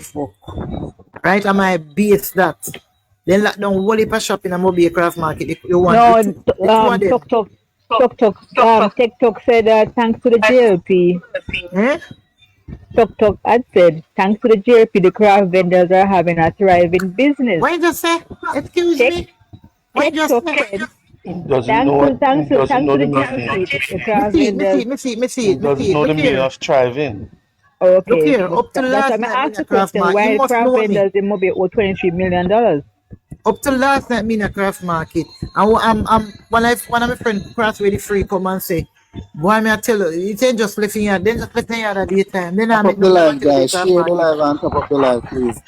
fuck. Right? Am I base that? Then lock down whole heap of shop in a mobile craft market. You want No, the two of them. TikTok said thanks to the JLP. Eh? TikTok had said thanks to the JLP, the craft vendors are having a thriving business. What you just say? Excuse me? What you just TikTok say? said Doesn't know what thanks to doesn't know the the meaning. JLP, the Me craft see it, me see vendors. it, me see it, me see it, me Doesn't see it. know Look the meaning here. of thriving. Look Okay, here. but Up to that's why last I night, me in asked a the craft question: market. why You the must craft know me. vendors in Mobile owe $23 million? Up to last night, me in a craft market. And when one of my friend cross with the free come and say, boy, me I tell you, it ain't just left in here, then just left in here at the daytime. Then I Top make up the no time live, until the guys. craft Share the market. live and top up the live, please.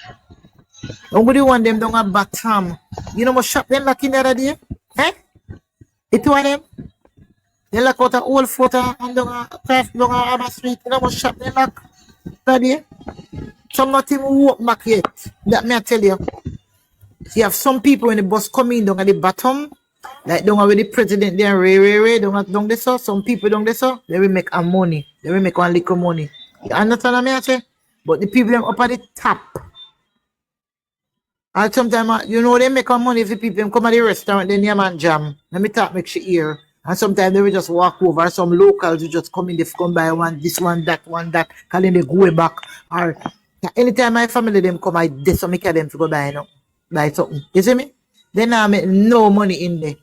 Nobody want them down at bottom. You know what shop them like in the other day? Eh? It one them? They lock out a old photo and down a craft down a Abba Street. You know what shop they lock that day? Some not even walk back yet. That me I tell you. You have some people when the bus come in down at the bottom, like down where the president there, Ray, down there so. Some people down there so, they will make a money. They will make one little money. You understand what I say? But the people them up at the top. And sometimes, you know, they make a money if the people them come at the restaurant, then yeah man jam. Let me talk, make sure ear. And sometimes they will just walk over. Some locals will just come in, they come buy one, this one, that, cause then they go back. Or anytime my family them come, I do some make them to go buy, buy something. You see me? Then I make no money in there.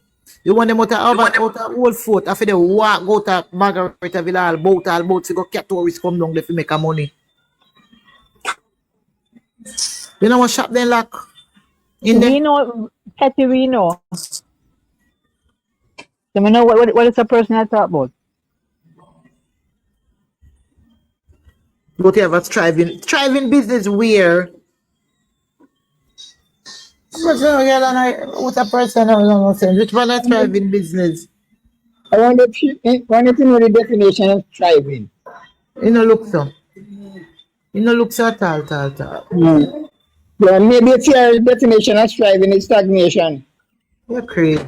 You want them out of old fort, after they walk out of Margarita Villa, all boat, to go catch tourists come down there to make a money. You know what shop they lock? In there? We know, Petty, we know. So we know what is the person I talk about. Whatever thriving business where what's a person which one a thriving business? I wanted to know the definition of thriving. You know look so. You know look so tal. Yeah, maybe it's your definition of thriving is stagnation. You're crazy.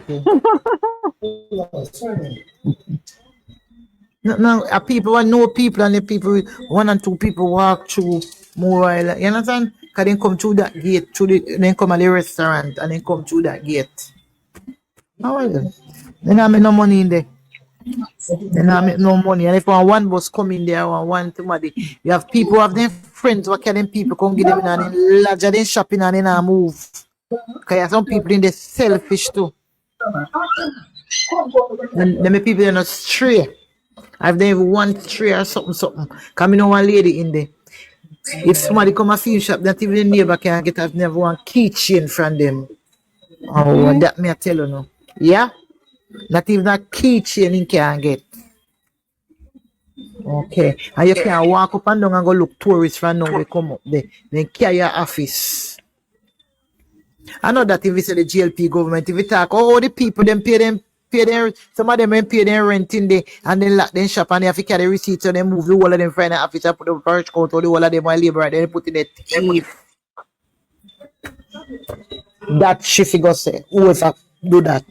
No, people I know people and the people one and two people walk through more while you understand? Cause they come through that gate, then come at the restaurant and then come through that gate. How are you? Then I make no money in there. Then I make no money. And if one bus come in there or one somebody, you have people who have their friends what can them people come give them in and then lodge them shopping and then move. Cause you have some people in there selfish too. And them people are not stray. I've never one stray or something. Cause me know one lady in there. If somebody come a few shop, that even the neighbor can get, I've never one keychain from them. Oh, that me I tell you no. Yeah? Not even a keychain you can get. Okay. And you can walk up and down and go look tourists from now they come up there. Then carry your office. I know that if you say the GLP government, if you talk, oh, the people them pay their some of them pay their rent in there and then lock them shop and they have to carry receipts so they move the whole of them from the office and put the purge count or the whole of them on labor and then they put in the teeth. That she figure say, whoever do that.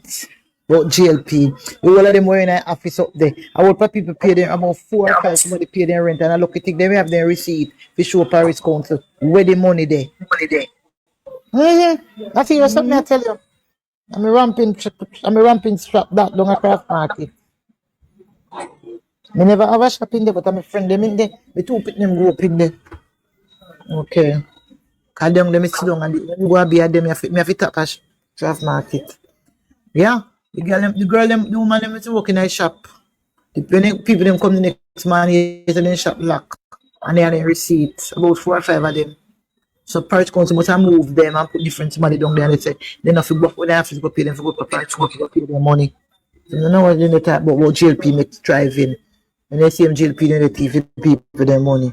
But GLP, the whole of them were in an office up there. I would probably people pay them about 4 or 5 somebody pay their rent and I look at it, they have their receipt to show Paris Council where the money there. I see you something I tell you. I'm a ramping strap that down a craft market. I never have a shop in there, but I'm a friend them in there. The two people them grow up in there. Okay. Cause them let me sit down and when you go and be at them, me have to tap a craft market. Yeah. The girl them, the woman them is working in a shop. When people them come the next morning, they in shop lock. And they have their receipts, about 4 or 5 of them. So Parish Council must have moved them and put different money down there and they say, they have to go when they have to go pay them for go pay their money. So you know what they talk about what GLP makes thriving. And they see them GLP in the TV people their money.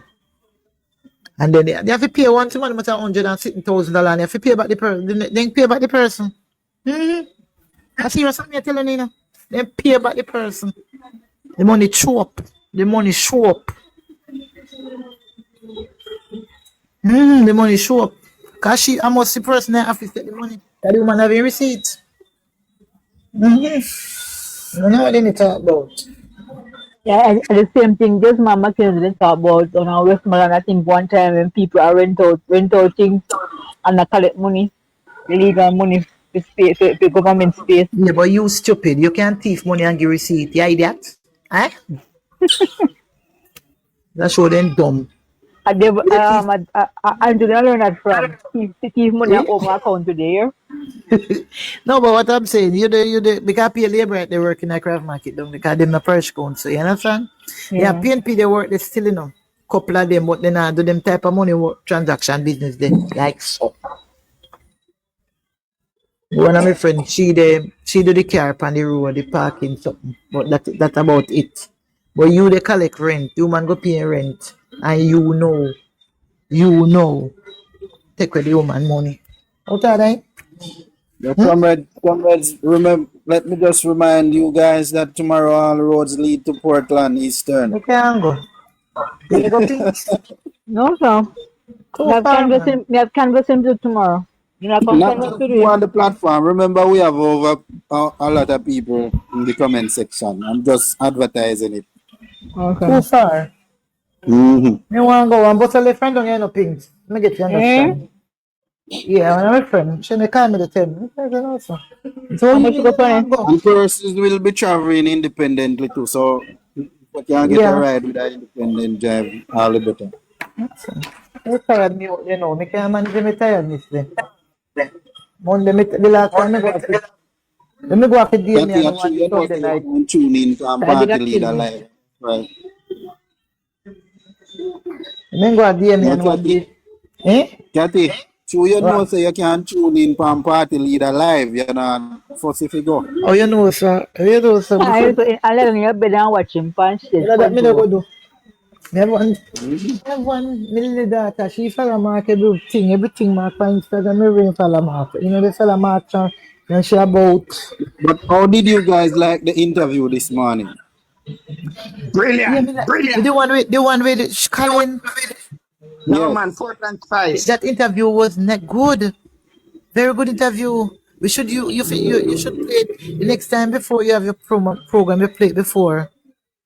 And then they have to pay one money must have $160,000 and they have to pay back the person. Then pay back the person. I see what something I telling you now. Then pay back the person. The money show up. The money show up. The money show up. Cause I must see person that have to take the money. That the woman have a receipt. You know what they need to talk about. Yeah, and the same thing. Just Mama Kennedy talk about on our Westmoreland. I think one time when people are rent out things and they collect money, illegal money, to space, to government space. Yeah, but you stupid. You can't thief money and give receipt. You idiot. Eh? That show them dumb. And they, You the thief. and do not learn that from. Thief money Eh? at home account today. Yeah? No, but what I'm saying, because pay labor at they work in a craft market down because them a purse council, you understand? Yeah, Yeah. PNP they work they still couple of them, but they not do them type of money work transaction business there. Like so. One of my friends, she do the car on the road, the parking something. But that about it. But you they collect rent, you man go pay rent and you know, take away the woman money. Out of that? The comrades, remember, let me just remind you guys that tomorrow all roads lead to Portland Eastern. You can't go. You go things. No, sir. Too far, man. We have canvassing to tomorrow. You know, come Not canvass just you today. on the platform. Remember, we have over a lot of people in the comment section. I'm just advertising it. Too Okay. far. Mm-hmm. Me want go and but tell a friend don't get no pings. Me get you Eh? understand. Yeah, when I'm a friend, she may call me to tell me. I don't know, so. So How you much you need go to for it? want go. And persons will be traveling independently too. So if you can get a Yeah. ride with an independent drive, all the better. You tired me out, you know. Me can't manage me tiredness there. Monday, the last time me go out to, when me go out to day me That and you one actually, the you know, Sunday so you night. can tune in from I did party not kill leader me. live. Right. Me go out day me No, and one day. Eh? Cathy, so you know What? so you can tune in from party leader live, you know, first if you go. Oh, you know, sir. You know, sir. I Before, used to I let in your bed and watch him punch you his know that front me no go door. do. Me have one, Mhm. I have one little daughter. She follow Mark everything Mark on Instagram. Me really follow Mark. You know, they follow Mark and she about. But how did you guys like the interview this morning? Yeah, Brilliant, me like brilliant. the one with Colin. No Yes. man, Portland Spice. That interview was not good. Very good interview. We should you should play it the next time before you have your program. You play it before.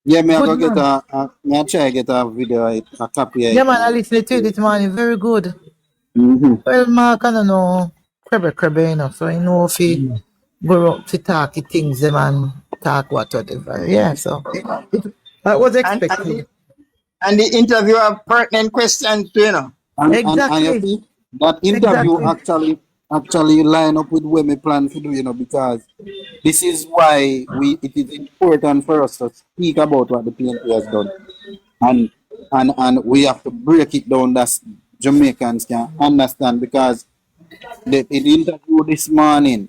Yeah, me I Good go get man. me I try get a video, a copy of Yeah, it man. I now. listened to it this morning. Very good. Mm-hmm. Well, Mark, I don't know. Crabbe, you know. So I know if he go up to talk the things, them and talk whatever. Yeah, so that was And expected. the interview have pertinent questions too, you know. And you Exactly. see that interview Exactly. actually line up with what me plan to do, you know, because this is why it is important for us to speak about what the PNP has done. And and we have to break it down that Jamaicans can understand because in the interview this morning,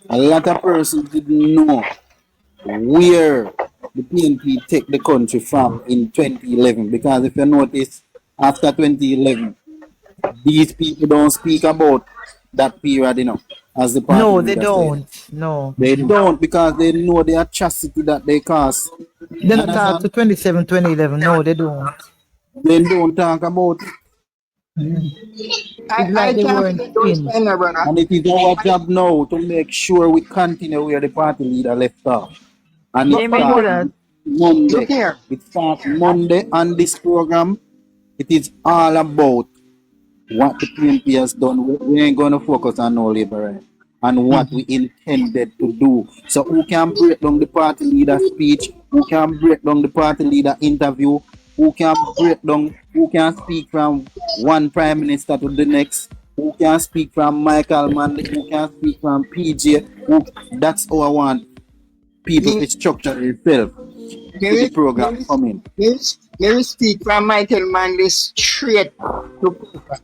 a lot of persons didn't know where the PNP take the country from in 2011. Because if you notice, after 2011, these people don't speak about that period, you know, as the party No, they leader said. don't. No. They don't because they know the atrocity that they cause. They You not talk to understand? 27, 2011. No, they don't. They don't talk about it. It's I like they can't weren't forget those in. pen, brother. And it is our job now to make sure we continue where the party leader left off. And it But Amen to starts that. good. Look Monday. here. It starts Monday on this program. It is all about what the PNP has done. We ain't going to focus on no labor right? And what we intended to do. So who can break down the party leader speech? Who can break down the party leader interview? Who can break down? Who can speak from one prime minister to the next? Who can speak from Michael Manley? Who can speak from PJ? That's how I want people Me, to structure themselves me, to the will- me, program will- coming. me will speak from Michael Manley straight to Portland.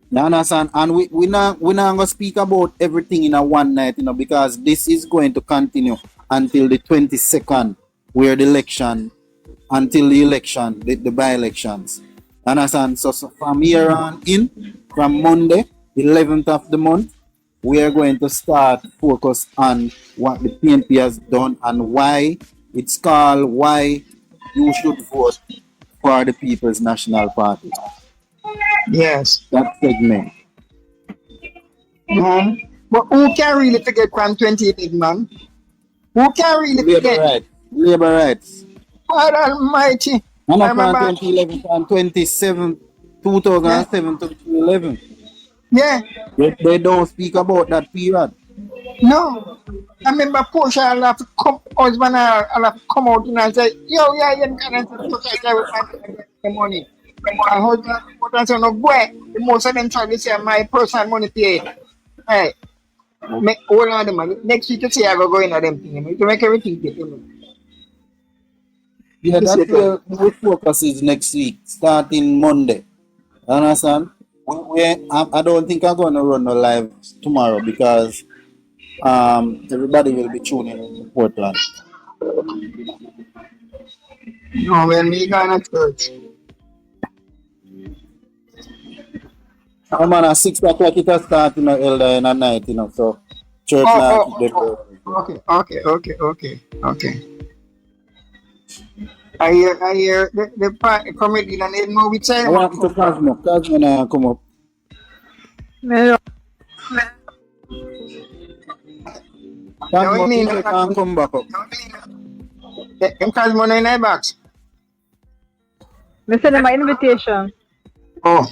You understand? And we not gonna speak about everything in a one night, you know, because this is going to continue until the 22nd, where the election, until the election, the by-elections. Understand? So from here on in, from Monday, 11th of the month, we are going to start focus on what the PNP has done and why it's called why you should vote for the People's National Party. Yes. That segment. But who can really forget from 2011, man? Who can really Labor forget? rights. Labor rights. God Almighty. And I up on remember. 2011 and 27, Yeah. 2007 to 2011. Yeah. They don't speak about that period. No. I remember Portia I'll have to come, husband I'll have to come out and say, yo, yeah, you can say Portia I will find the money. And husband say, no, boy, the most of them try to say my personal money pay. Hey, make all of them. Next week you see I go in at them thing. To make everything pay. Yeah, This that's year, where we focus is next week, starting Monday. Understand? I don't think I'm gonna run no live tomorrow because everybody will be tuning in to Portland. no, when me going to church. I'm on at 6 o'clock it has start elder in the night, so church Oh, now oh, keep oh, them oh. going. Okay. I hear the comedy and they know which side I I'm gonna want to come from. Cosmo. Cosmo now come up. No, You know what I Cosmo mean? people can come back up. Them cause money in their box. me send them an invitation. Oh,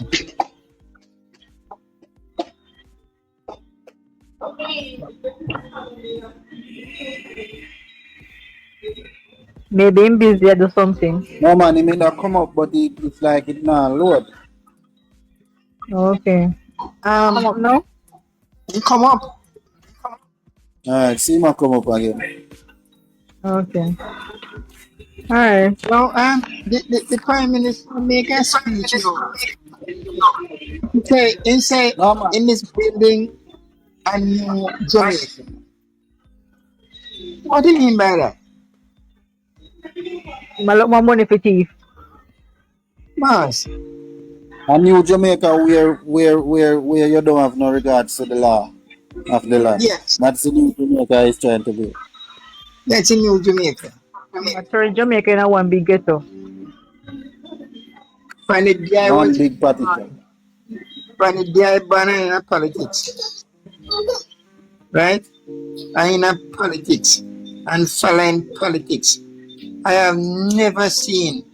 Maybe I'm busy or do something. No man, he may not come up, but it's like it now load. Okay. Come up um, now? you come up. Alright, see him come up again. Okay. Alright. No, the Prime Minister make a speech, you know. He say No man. in this building a new Jamaica. What do you mean by that? I look more money for thief. Boss, A new Jamaica where you don't have no regards to the law of the land. yes, That's the new Jamaica is trying to be. that's a new Jamaica. I turn Jamaica in a one big ghetto. Find the guy One was big party. find the guy banner in politics, right? I in a politics and following politics. I have never seen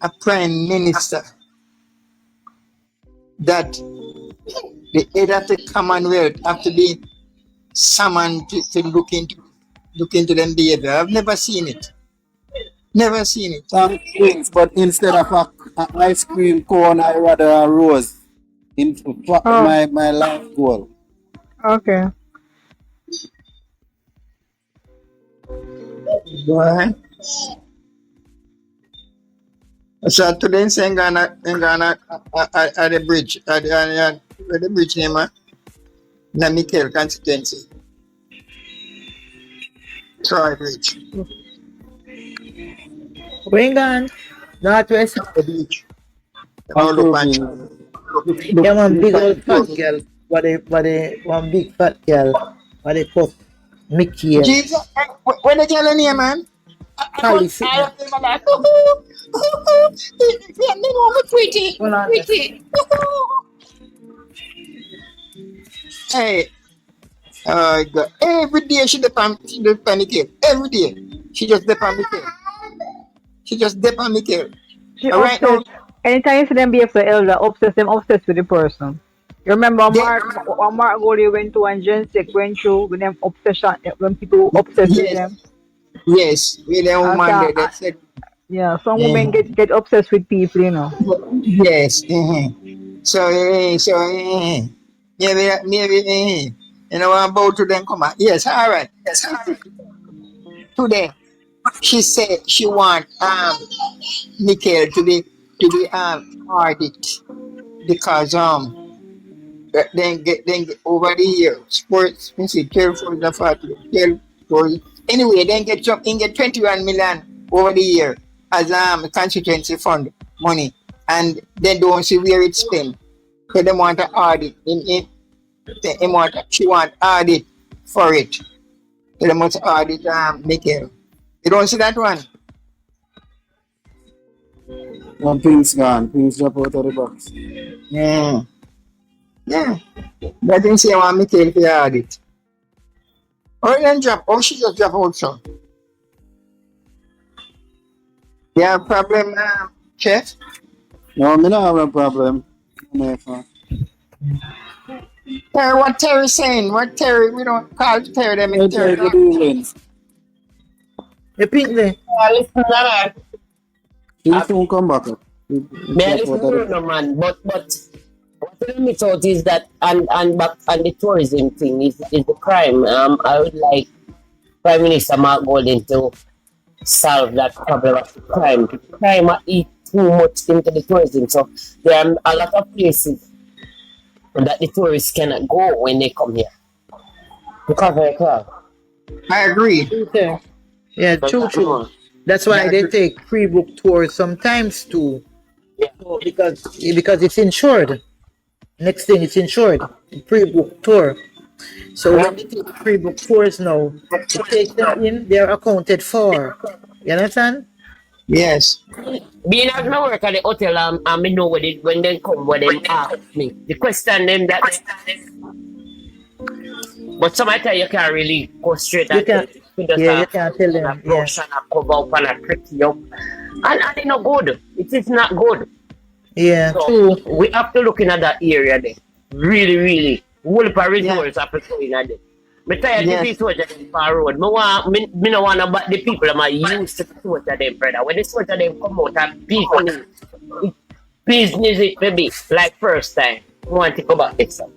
a prime minister that the head of the Commonwealth have to be summoned to look into them behavior. I've never seen it. Never seen it. Some things, but instead of a ice cream cone, I rather a rose. In Oh, my life goal. okay. Boy. So today in Ghana at the bridge, at the bridge name, na Mikel constituency. Troy Bridge. Where gone? Northwest. The beach. I'm Now look and proving. Yeah, one big old fat look. girl. One big fat girl. What they call Mickey. Jesus, when they tell her man, Cali sitting. I am like, they know me pretty, Hold on. pretty. Hey, God. Every day she depend me kill. Every day she just depend me kill. She just depend me kill. She Right now, obsessed. Anytime you see them behave for elder, obsessed with the person. You remember they, when Mark Goli went to and Gen Sek went through with them obsession when people obsessed with yes, them. yes, with the I woman saw, there that said, yeah, some women mhm. get obsessed with people, you know. Yes, maybe, you know, I'm about to then come out. Yes, all right. Today, she said she want Michael to be audit because then get over the year sports you see 12 anyway then get 21 million over the year as constituency fund money and they don't see where it's spent so they want to audit she want audit for it so they must audit Michael. You don't see that one? One thing's gone. Things drop out of the box. Yeah. But then say I want Michael to audit. Or then drop, or she just drop out so. You have problem, Chef? No, me not have a problem. Never. Terry, what Terry saying? What Terry? We don't call Terry them in Okay, Terry. good evening. You pink there? Listen to that. She'll soon come back. May I listen to no man, but what I miss out is that and back and the tourism thing is the crime. I would like Prime Minister Mark Golden to solve that problem of the crime. The crime eat too much into the tourism, so there are a lot of places that the tourists cannot go when they come here because of the crowd. I agree. Okay. Yeah, true. That's why they take pre-book tours sometimes too. Yeah. So because it's insured. Next thing, it's insured. Pre-book tour. So when they take pre-book tours now, to take them in, they're accounted for. You understand? Yes. Being as I work at the hotel, I know when they come, when they ask me the question them that. But sometimes you can't really go straight You at can't. it. You just Yeah, you can't tell them. Yeah. approach and a cover up and a trick you up. And it's not good. It is not good. Yeah, So true. we have to look in at that area there. Really, really. Whole of resources have to go in at it. Me tired Yes. of these soldiers in the road. Me no want about the people that are used to the soldier them, brother. When the soldier them come out and business it maybe like first time. We want to go back itself.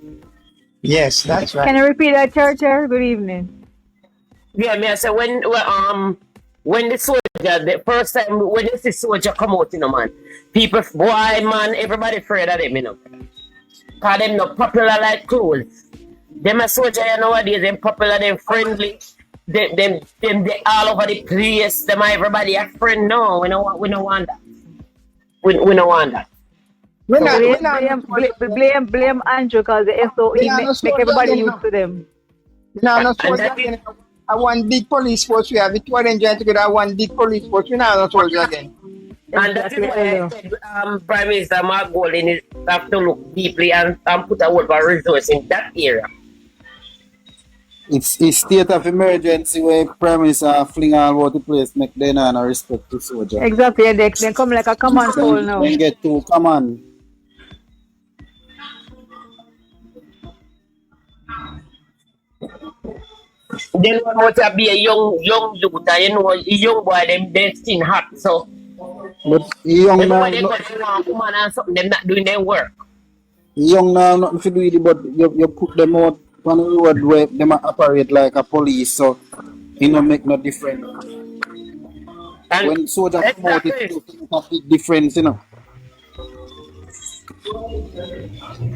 Yes, that's right. Can you repeat that, Churcher? Good evening. Yeah, me I say when the soldier the first time when you see soldier come out, you know man, people boy man, everybody afraid of them, you know. Cause them not popular like clothes. Them a soldier nowadays, them popular, them friendly. Them they all over the place. Them everybody a friend. No, we don't want that. We don't want that. We're not, we're Blame Andrew because the SO he Yeah, no make soldier everybody again, used no. to them. no And soldier that again. I want big police force. We have it. Two of them join together. I want big police force. We now no soldier again. And that is Exactly, why I Elder. said Prime Minister Mark Golden is have to look deeply and put a whole of resource in that area. It's state of emergency where Prime Minister fling all over the place, make them not respect the soldier. Exactly, and they come like a command pole now. Then get to come on. Then what to be a young youth, and you know, a young boy, them they skin hot. So But young now, everybody they got they want woman and something, them not doing their work. young now, nothing to do with it, but you put them out on the road where them operate like a police, so it don't make no difference. And When soldiers come out, exactly. it makes a big difference, you know.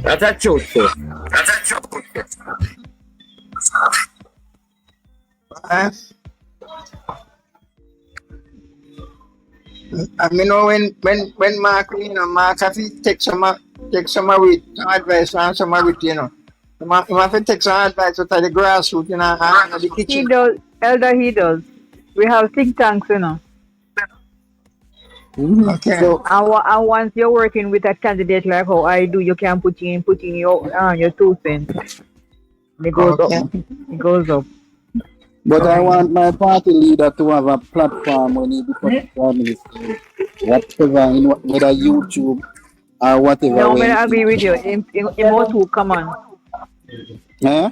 That's a truth, sir. Uh, I mean, know when Mark, Mark have to take some with advice and some with, you have to take some advice with the grassroots, and the He kitchen. does, Elder, he does. We have think tanks, you know. Okay. So, And once you're working with a candidate like how I do, you can put in your 2 cents. It goes Okay. up. It goes up. but I want my party leader to have a platform when he becomes prime minister, whatever, whether YouTube or whatever. No, When I agree with you. In more to come on. eh?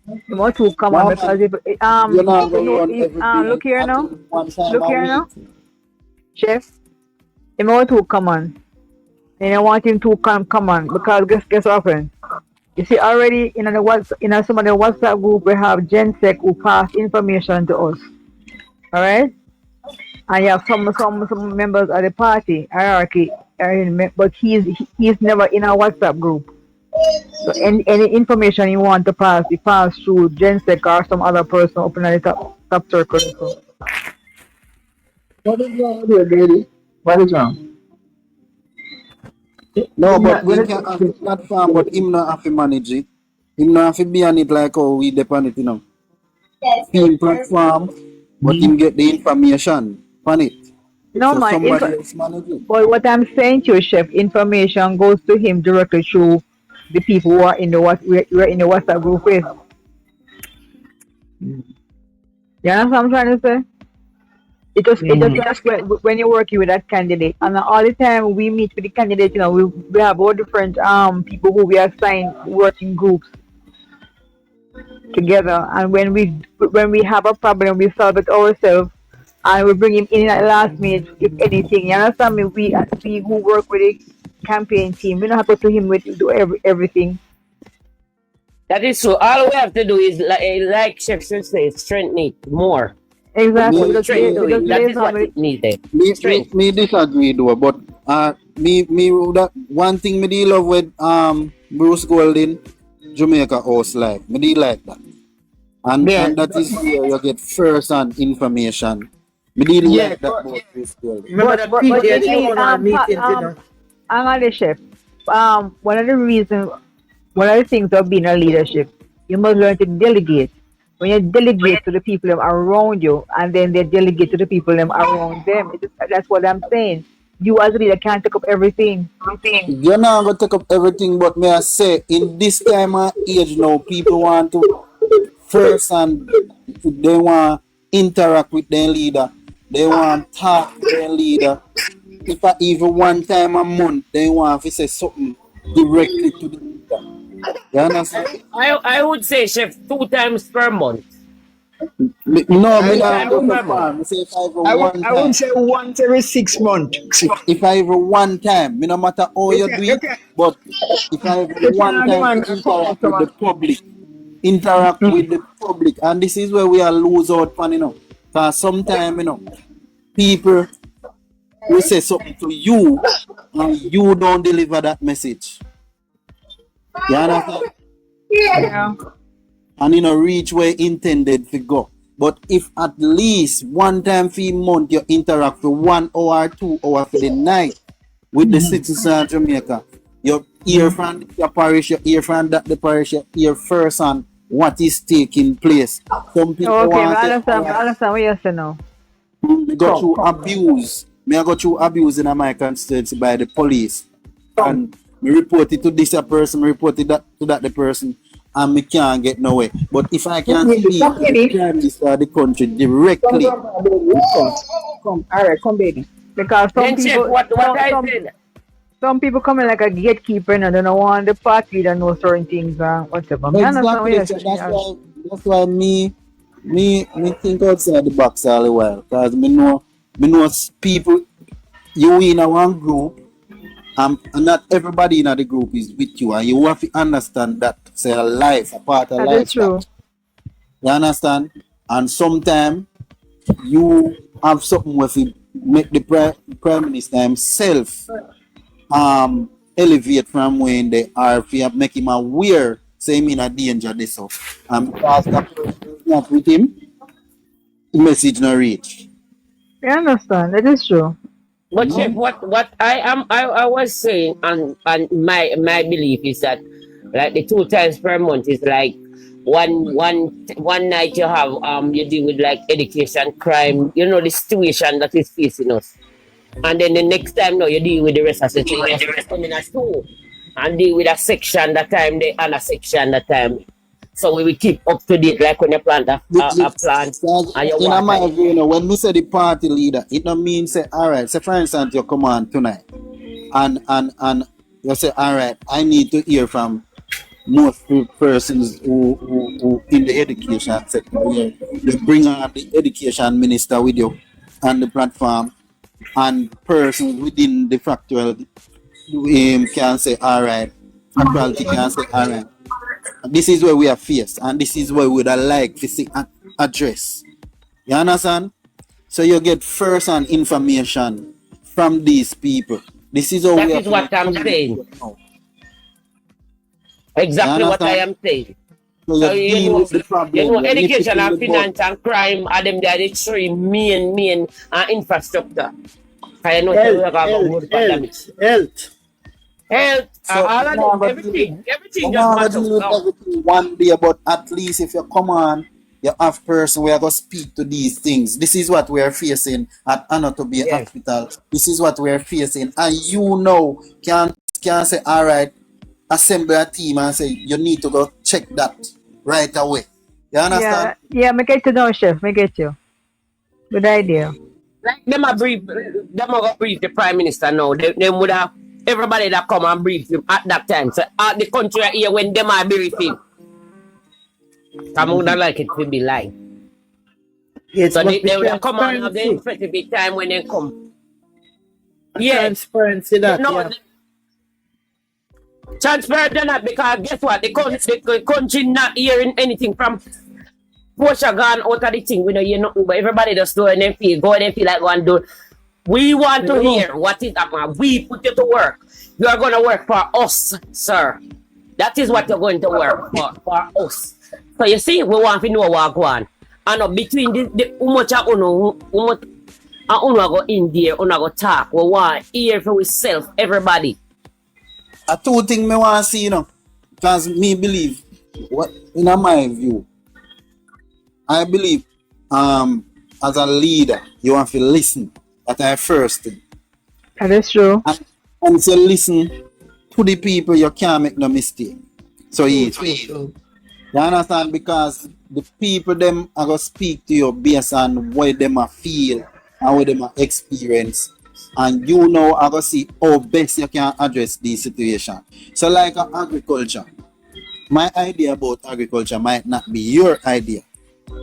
In more to come on No, because man, if you're not going to run if, every day. look here At now. least one time Look a here week. now. Chef, in more to come on. And I want him to come on because guess what happened? You see, already in some of the WhatsApp group, we have GenSec who pass information to us. All right, and you have some members of the party hierarchy, but he's never in a WhatsApp group. So any information you want to pass, you pass through GenSec or some other person up in the top circle. So. What is wrong with you, lady? What is wrong? No, but What he is can have a platform, but him not have to manage it. Him not have to be on it like how we depend it, Him platform, but him get the information on it. No So man, somebody else manage it. but what I'm saying to you, Chef, information goes to him directly through the people who are in the we're in the WhatsApp group with. You understand what I'm trying to say? It just works when you're working with that candidate. And all the time we meet with the candidate, we have all different people who we assign working groups together. And when we have a problem, we solve it ourselves, and we bring him in at the last minute if anything. You understand me? We who work with the campaign team, we don't have to do him with do everything. That is true. All we have to do is, like Chef should say, strengthen it more. Exactly. Me, Just, Strengthen just it. That lays is on what with it needed. me, Strength. me disagree though, but that one thing me deal love with Bruce Golding, Jamaica House Live. Me deal like that. Yeah, And that is where you get first hand information. Me deal yeah, like that about Bruce Golding. Remember that but PJ, you the see, town hall meetings. I'm on the chef. One of the things of being a leadership, you must learn to delegate. When you delegate to the people that are around you, and then they delegate to the people that are around them, that's what I'm saying. You as a leader can't take up everything. You're not gonna take up everything, but may I say, in this time of age now, people want to first and they want interact with their leader. They want talk to their leader. If I even one time a month, they want to say something directly to the leader. You understand? I would say, Chef, 2 times per month. No, I, me Two not I go times would, so per month. far. Me say if I even I would, one I would time. say once every 6 months. If I even one time, me no matter how You you can, do you it, can, but if I even you one can time demand to a come out interact with the from public, interact with the public, and this is where we are lose out on, because sometimes, people will say something to you and you don't deliver that message. You understand? Yeah. And reach where intended to go. But if at least one time for a month you interact for 1 hour, 2 hours for the night with the citizens of Jamaica, you hear from your parish, you hear from that the parish, you hear first on what is taking place. Some people Okay, want to say, all I right, understand what you're saying now. me go through abuse. Me I go through abuse in my constituency by the police. And me report it to this a person, me report it to that the person, and me can't get nowhere. But if I can speak to the prime minister of the country directly, come. All right, come, baby. Because Then, Chef, what I said, some people come in like a gatekeeper and they don't want the party that know certain things and whatever. I understand what exactly. you're So saying. Yeah. that's why me think outside the box all the while. Because me know people you in a one group. And not everybody in the group is with you, and you have to understand that say a life, a part of That is life. true. You understand? And sometimes you have something with it make the prime minister himself elevate from when they are if you make him aware, say him in a danger this so. And because that person is not with him, the message not reach. I understand. That is true. but Chef, what I was saying, and my belief is that, like, the 2 times per month is like one night you have you deal with like education, crime, the situation that is facing us. And then the next time, no, you deal with the rest of the thing. You come in as two and deal with a section that time, the other section that time. So we will keep up to date, like when you plant a plant and you In water my it. view, when we say the party leader, it don't mean say, all right, say for instance, you come on tonight and you say, all right, I need to hear from most persons who in the education sector where they bring on the education minister with you on the platform and persons within the factual can say, all right, faculty can say, all right. This is where we are faced, and this is where we would like to see address. You understand? So you get first hand information from these people. This is how That we is have what to I'm saying. now. You Exactly what I understand? am saying. So So you deal with the problem, you nip it education in and the bud. finance and crime are them they are the three main infrastructure. I know so we Health, have a health, good health, pandemic. health. Health, So all of them, we're everything just not match gonna up deal with now. everything one day, but at least if you come on, you have person we are gonna speak to these things. This is what we are facing at Anatomy Yes. Hospital. This is what we are facing, and can say, all right, assemble a team and say you need to go check that right away. You understand? Yeah, me get you now, chef. Me get you. Good idea. Like them a brief, them a go brief the prime minister now. They would have everybody that come and brief him at that time. So at the country here when them are brief him, I would not like it to be like. Yes, So but they the would come on have the transparency, specific time when they come. the Yeah, transparency that, no, yeah. transparent or not because guess what? The country not hearing anything from Portia gone out of the thing. We don't hear nothing, but everybody just do and they feel go and they feel like one do. We want to hear what is happening. We put you to work. You are going to work for us, sir. That is what you're going to work for us. So you see, we want to know what go on. And between the how much go in there, go talk. We want to hear for ourselves, everybody. A two thing me want to see, you know, because me believe, what in my view, I believe, as a leader, you have to listen. That I first thing. That is true. And once you listen to the people, you can't make no mistake. So easy. You understand? Because the people them are gonna speak to you based on what them a feel and what them a experience. And you know I gonna see how best you can address this situation. So like agriculture, my idea about agriculture might not be your idea.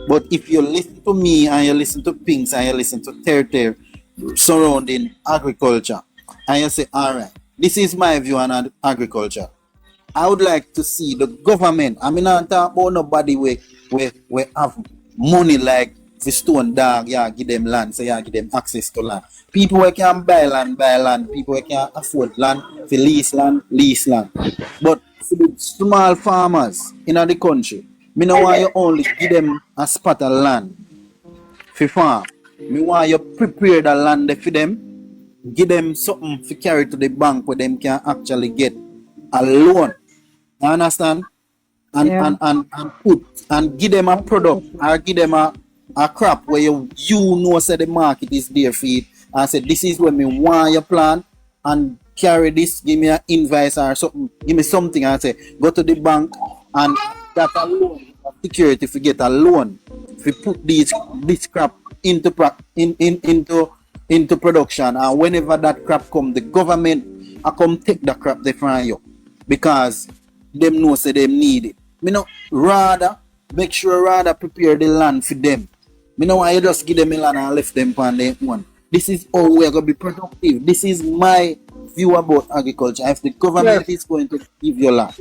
But if you listen to me and you listen to Pinks and you listen to Ter surrounding agriculture and you say, all right, this is my view on agriculture. I would like to see the government. I mean, I'm talking about nobody we have money like the stone dog, yeah, give them land, so yeah, give them access to land. People who can buy land, people who can afford land, for lease land. But for the small farmers in the country, me no want you only give them a spot of land for farm. Me want you prepare the land for them, give them something to carry to the bank where them can actually get a loan. You understand? And put and give them a product or give them a crop where you know say the market is there for it and say this is where me want your plan and carry this, give me an invoice or something, give me something and say go to the bank and that a loan, a security to get a loan if put this crop into production, and whenever that crop come, the government I come take the crop they from you because them know say them need it. Me no rather make sure prepare the land for them. Me no why you just give them a land and left them on their own. This is how we're gonna be productive. This is my view about agriculture. If the government is going to give you land.